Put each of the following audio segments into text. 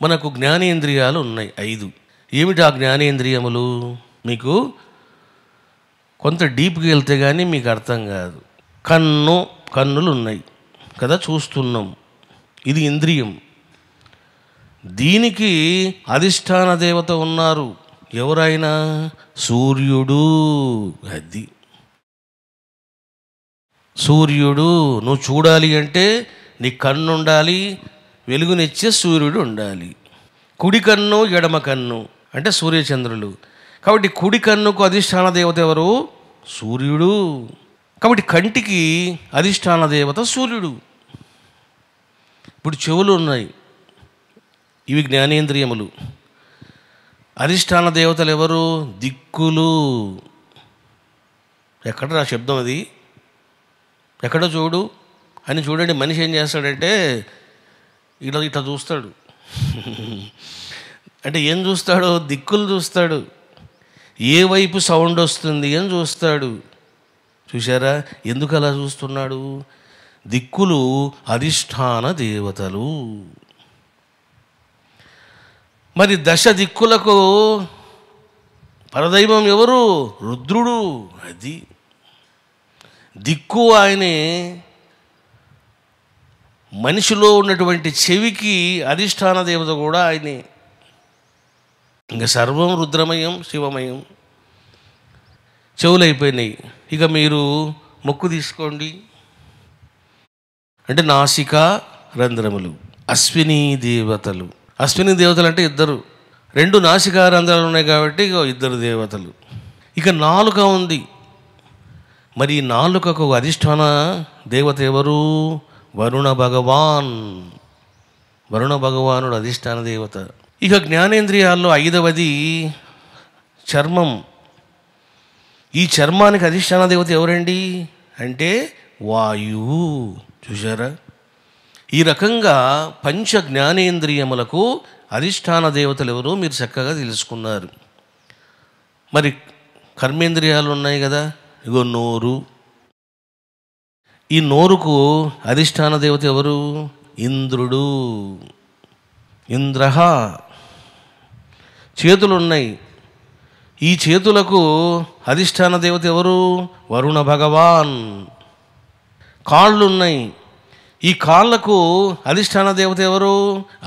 మనకు జ్ఞానేంద్రియాలు ఉన్నాయి 5. ఏమిటి ఆ జ్ఞానేంద్రియములు? మీకు కొంత డీప్కి వెళ్తే కానీ మీకు అర్థం కాదు. కన్నులు ఉన్నాయి కదా, చూస్తున్నాం, ఇది ఇంద్రియం. దీనికి అధిష్టాన దేవత ఉన్నారు. ఎవరైనా సూర్యుడు. అది సూర్యుడు. నువ్వు చూడాలి అంటే నీ కన్ను ఉండాలి, వెలుగునిచ్చే సూర్యుడు ఉండాలి. కుడి కన్ను ఎడమ కన్ను అంటే సూర్యచంద్రులు. కాబట్టి కుడి కన్నుకు అధిష్టాన దేవత ఎవరు? సూర్యుడు. కాబట్టి కంటికి అధిష్టాన దేవత సూర్యుడు. ఇప్పుడు చెవులు ఉన్నాయి, ఇవి జ్ఞానేంద్రియములు. అధిష్టాన దేవతలు ఎవరు? దిక్కులు. ఎక్కడ నా శబ్దం అది? ఎక్కడో చూడు అని చూడండి. మనిషి ఏం చేస్తాడంటే ఇట్లా చూస్తాడు. అంటే ఏం చూస్తాడు? దిక్కులు చూస్తాడు. ఏ వైపు సౌండ్ వస్తుంది అని చూస్తాడు. చూశారా ఎందుకు అలా చూస్తున్నాడు? దిక్కులు అధిష్టాన దేవతలు. మరి దశ దిక్కులకు పరదైవం ఎవరు? రుద్రుడు. అది దిక్కు ఆయనే. మనిషిలో ఉన్నటువంటి చెవికి అధిష్టాన దేవత కూడా ఆయనే. ఇంకా సర్వం రుద్రమయం శివమయం. చెవులు అయిపోయినాయి. ఇక మీరు మొక్కు తీసుకోండి. అంటే నాసిక రంధ్రములు, అశ్విని దేవతలు. అశ్విని దేవతలు అంటే 2. 2 నాసికా రంధ్రాలు ఉన్నాయి కాబట్టి 2 దేవతలు. ఇక నాలుక ఉంది. మరి ఈ నాలుకకు అధిష్టాన దేవత ఎవరు? వరుణ భగవాన్. వరుణ భగవానుడు అధిష్టాన దేవత. ఇక జ్ఞానేంద్రియాల్లో 5వది చర్మం. ఈ చర్మానికి అధిష్టాన దేవత ఎవరండి అంటే వాయువు. చూశారా? ఈ రకంగా పంచ జ్ఞానేంద్రియములకు అధిష్టాన దేవతలు ఎవరు మీరు చక్కగా తెలుసుకున్నారు. మరి కర్మేంద్రియాలు ఉన్నాయి కదా, ఇగో నోరు. ఈ నోరుకు అధిష్టాన దేవత ఎవరు? ఇంద్రుడు. ఇంద్రః. చేతులు ఉన్నాయి. ఈ చేతులకు అధిష్టాన దేవత ఎవరు? వరుణ భగవాన్. కాళ్ళు ఉన్నాయి. ఈ కాళ్ళకు అధిష్టాన దేవత ఎవరు?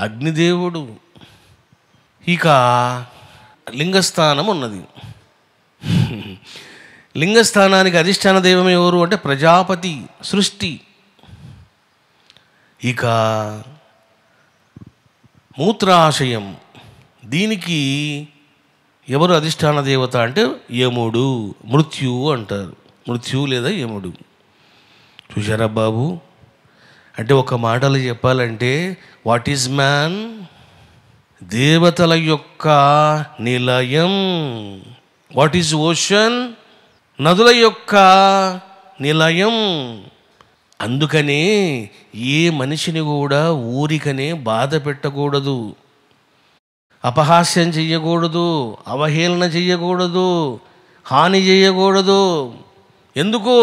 అగ్నిదేవుడు. ఇక లింగస్థానం ఉన్నది. లింగస్థానానికి అధిష్టాన దైవం ఎవరు అంటే ప్రజాపతి, సృష్టి. ఇక మూత్రాశయం, దీనికి ఎవరు అధిష్టాన దేవత అంటే యముడు. మృత్యువు అంటారు. మృత్యువు లేదా యముడు. చూశారా బాబు? అంటే ఒక మాటలో చెప్పాలంటే వాట్ ఈజ్ మ్యాన్? దేవతల యొక్క నిలయం. What is ocean? నదుల యొక్క నిలయం. అందుకనే ఏ మనిషిని కూడా ఊరికనే బాధ పెట్టకూడదు, అపహాస్యం చెయ్యకూడదు, అవహేళన చెయ్యకూడదు, హాని చేయకూడదు. ఎందుకు?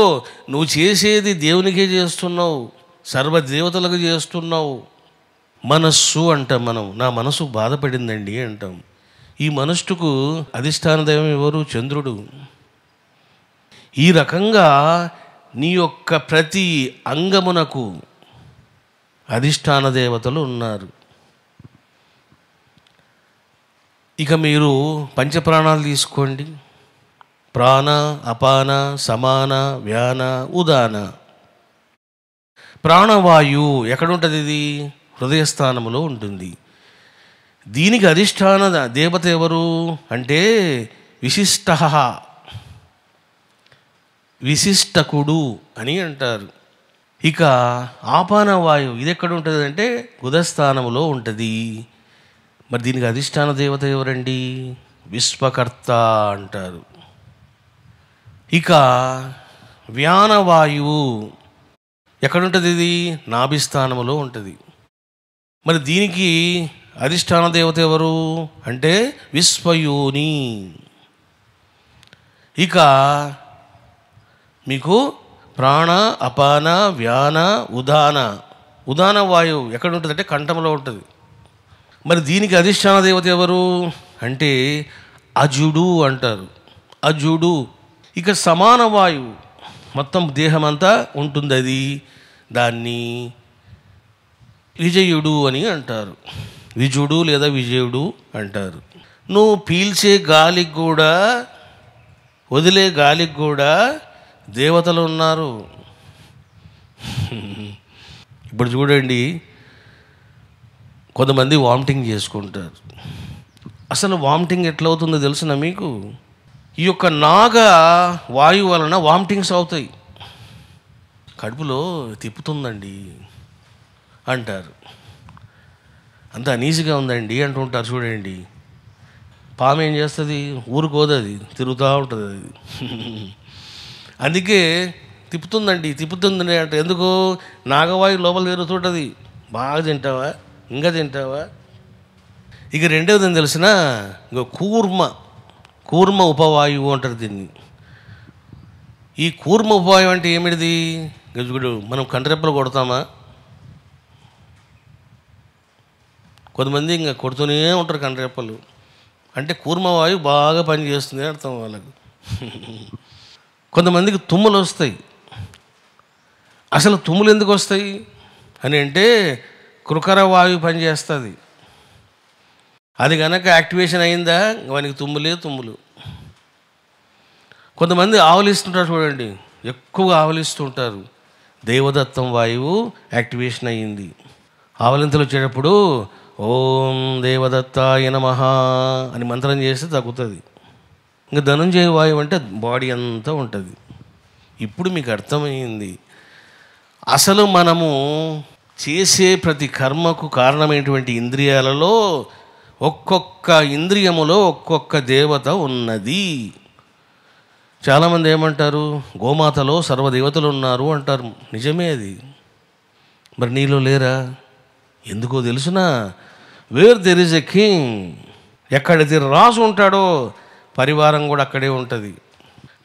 నువ్వు చేసేది దేవునికే చేస్తున్నావు, సర్వదేవతలకు చేస్తున్నావు. మనస్సు అంటాం మనం. నా మనసు బాధపడిందండి అంటాం. ఈ మనస్సుకు అధిష్టాన దైవం ఎవరు? చంద్రుడు. ఈ రకంగా నీ యొక్క ప్రతి అంగమునకు అధిష్టాన దేవతలు ఉన్నారు. ఇక మీరు పంచప్రాణాలు తీసుకోండి. ప్రాణ, అపాన, సమాన, వ్యాన, ఉదాన. ప్రాణవాయువు ఎక్కడుంటుంది? ఇది హృదయస్థానములో ఉంటుంది. దీనికి అధిష్టాన దేవత ఎవరు అంటే విశిష్టః, విశిష్టకుడు అని అంటారు. ఇక ఆపాన వాయువు ఇది ఎక్కడ ఉంటుంది అంటే ఉదయస్థానములో ఉంటుంది. మరి దీనికి అధిష్టాన దేవత ఎవరండి? విశ్వకర్త అంటారు. ఇక వ్యానవాయువు ఎక్కడుంటుంది? ఇది నాభిస్థానములో ఉంటుంది. మరి దీనికి అధిష్టాన దేవత ఎవరు అంటే విశ్వయోని. ఇక మీకు ప్రాణ, అపాన, వ్యాన, ఉదాన. ఉదాన వాయువు ఎక్కడ ఉంటుంది అంటే కంఠంలో ఉంటుంది. మరి దీనికి అధిష్టాన దేవత ఎవరు అంటే అజుడు అంటారు. అజుడు. ఇక సమాన వాయువు మొత్తం దేహమంతా ఉంటుంది, అది దాన్ని విజయుడు అని అంటారు. విజుడు లేదా విజయుడు అంటారు. నువ్వు పీల్చే గాలికి కూడా వదిలే గాలికి కూడా దేవతలు ఉన్నారు. ఇప్పుడు చూడండి, కొంతమంది వామిటింగ్ చేసుకుంటారు. అసలు వామిటింగ్ ఎట్లా అవుతుందో తెలుసునా మీకు? ఈ యొక్క నాగ వాయువు వలన వామిటింగ్స్ అవుతాయి. కడుపులో తిప్పుతుందండి అంటారు. అంత అనీజీగా ఉందండి అంటుంటారు. చూడండి, పాము ఏం చేస్తుంది? ఊరుకోదు, అది తిరుగుతూ ఉంటుంది. అది అందుకే తిప్పుతుందండి అంటే ఎందుకు? నాగవాయువు లోపల తిరుగుతుంటుంది. బాగా తింటావా, ఇంకా తింటావా. ఇక రెండవది ఏం తెలిసిన, ఇంకో కూర్మ ఉపవాయువు అంటారు దీన్ని. ఈ కూర్మ ఉపవాయువు అంటే ఏమిటిది? గజుగుడు మనం కంటిరెప్పలు కొడతామా? కొంతమంది ఇంకా కొడుతూనే ఉంటారు కంటిరెప్పలు. అంటే కూర్మవాయువు బాగా పనిచేస్తుంది అర్థం వాళ్ళకు. కొంతమందికి తుమ్ములు వస్తాయి. అసలు తుమ్ములు ఎందుకు వస్తాయి అని అంటే కృకర వాయువు పనిచేస్తుంది. అది కనుక యాక్టివేషన్ అయిందా వానికి తుమ్ములు. కొంతమంది ఆవలిస్తుంటారు చూడండి, ఎక్కువగా ఆవలిస్తుంటారు. దేవదత్తం వాయువు యాక్టివేషన్ అయ్యింది. ఆవలింతలు వచ్చేటప్పుడు ఓం దేవదత్తాయ నమః అని మంత్రం చేస్తే తగ్గుతుంది. ఇంకా ధనుంజయ వాయువు అంటే బాడీ అంతా ఉంటుంది. ఇప్పుడు మీకు అర్థమైంది, అసలు మనము చేసే ప్రతి కర్మకు కారణమైనటువంటి ఇంద్రియాలలో ఒక్కొక్క ఇంద్రియములో ఒక్కొక్క దేవత ఉన్నది. చాలామంది ఏమంటారు? గోమాతలో సర్వదేవతలు ఉన్నారు అంటారు. నిజమే అది. మరి నీలో లేరా? ఎందుకో తెలుసునా? Where there is a king, ఎక్కడైతే రాజు ఉంటాడో పరివారం కూడా అక్కడే ఉంటుంది.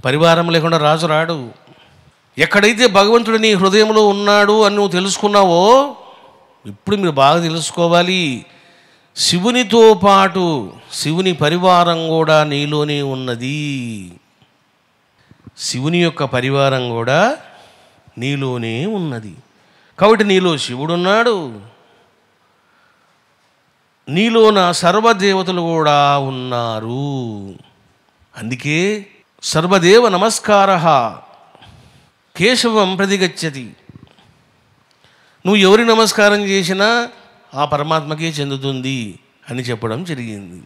పరివారం లేకుండా రాజు రాడు. ఎక్కడైతే భగవంతుడు నీ హృదయంలో ఉన్నాడు అని నువ్వు తెలుసుకున్నావో, ఇప్పుడు మీరు బాగా తెలుసుకోవాలి, శివునితో పాటు శివుని పరివారం కూడా నీలోనే ఉన్నది. శివుని యొక్క పరివారం కూడా నీలోనే ఉన్నది. కాబట్టి నీలో శివుడున్నాడు, నీలోన సర్వదేవతలు కూడా ఉన్నారు. అందుకే సర్వదేవ నమస్కారః కేశవం ప్రతిగచ్చతి. నువ్వు ఎవరి నమస్కారం చేసినా ఆ పరమాత్మకే చెందుతుంది అని చెప్పడం జరిగింది.